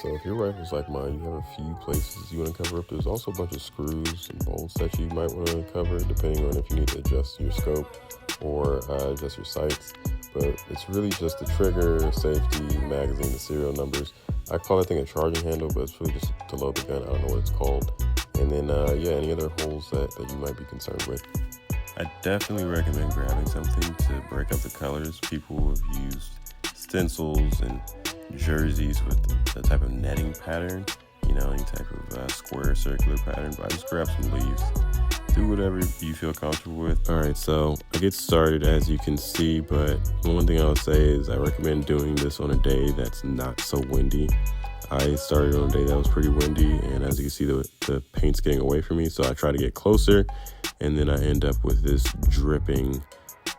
So if your rifle's like mine, you have a few places you want to cover up. There's also a bunch of screws and bolts that you might want to cover, depending on if you need to adjust your scope or adjust your sights. But it's really just the trigger, safety, magazine, the serial numbers. I call that thing a charging handle, but it's really just to load the gun. I don't know what it's called. And then, yeah, any other holes that you might be concerned with. I definitely recommend grabbing something to break up the colors. People have used stencils and jerseys with the type of netting pattern, you know, any type of square, circular pattern. But I just grab some leaves. Do whatever you feel comfortable with. All right, so I get started as you can see, but one thing I'll say is I recommend doing this on a day that's not so windy. I started on a day that was pretty windy, and as you can see, the paint's getting away from me, so I try to get closer, and then I end up with this dripping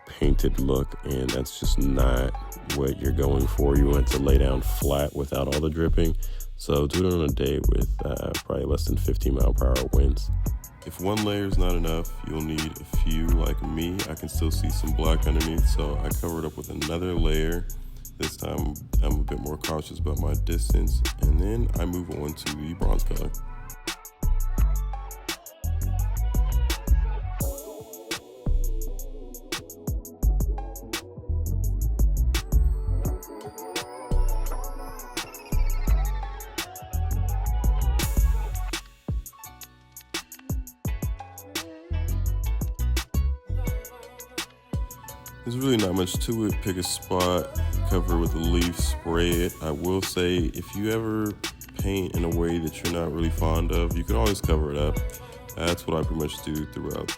painted look, and that's just not what you're going for. You want to lay down flat without all the dripping, so do it on a day with probably less than 15 mile/hour winds. If one layer is not enough, you'll need a few. Like me, I can still see some black underneath, so I covered up with another layer. This time I'm a bit more cautious about my distance, and then I move on to the bronze color. There's really not much to it. Pick a spot, cover it with a leaf, spray it. I will say, if you ever paint in a way that you're not really fond of, you can always cover it up. That's what I pretty much do throughout.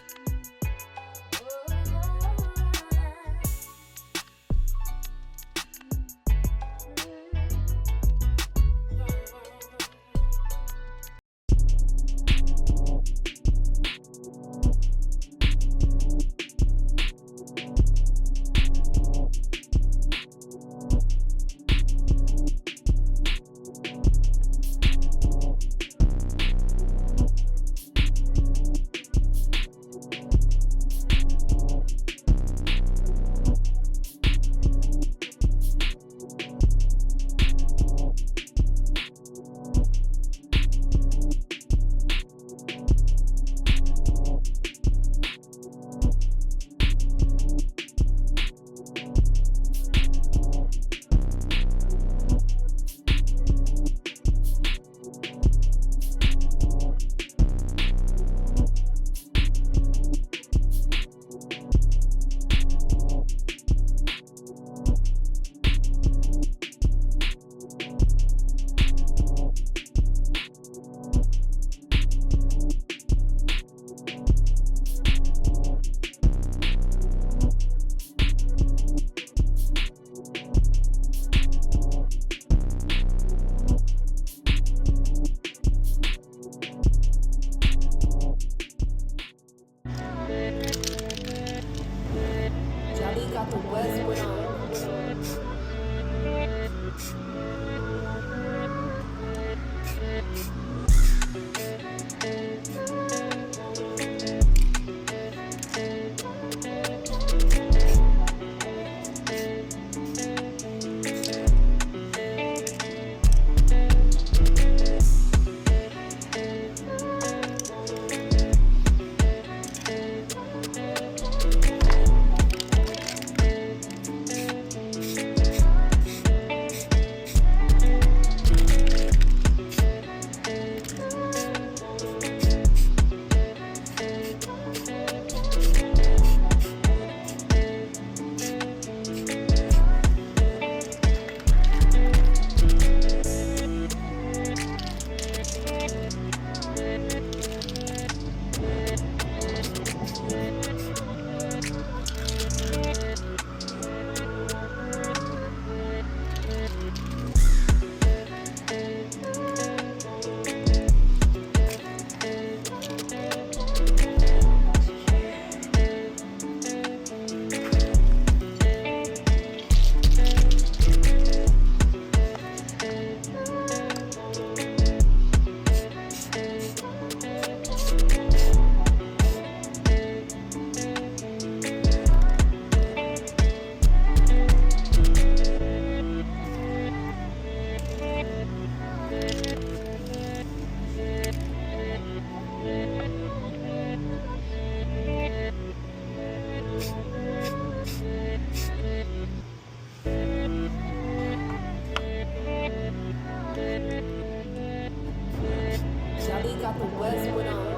out the west went on.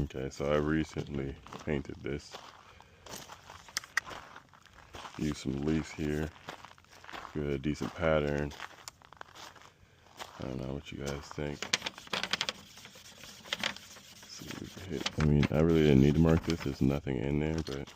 Okay, so I recently painted this. Used some leaves here. Good, decent pattern. I don't know what you guys think. Let's see if we can hit. I mean, I really didn't need to mark this. There's nothing in there, but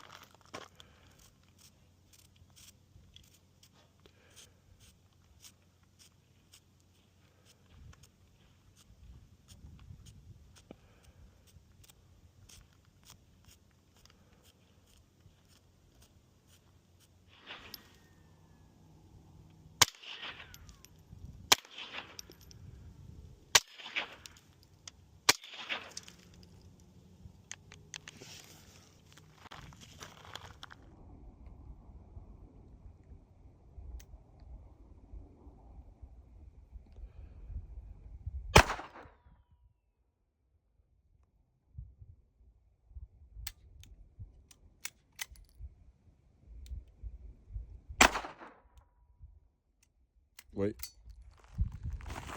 wait.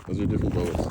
Those are different bullets.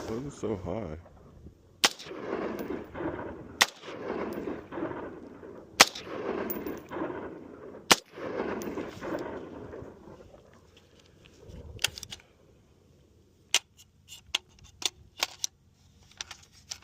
Those are so high.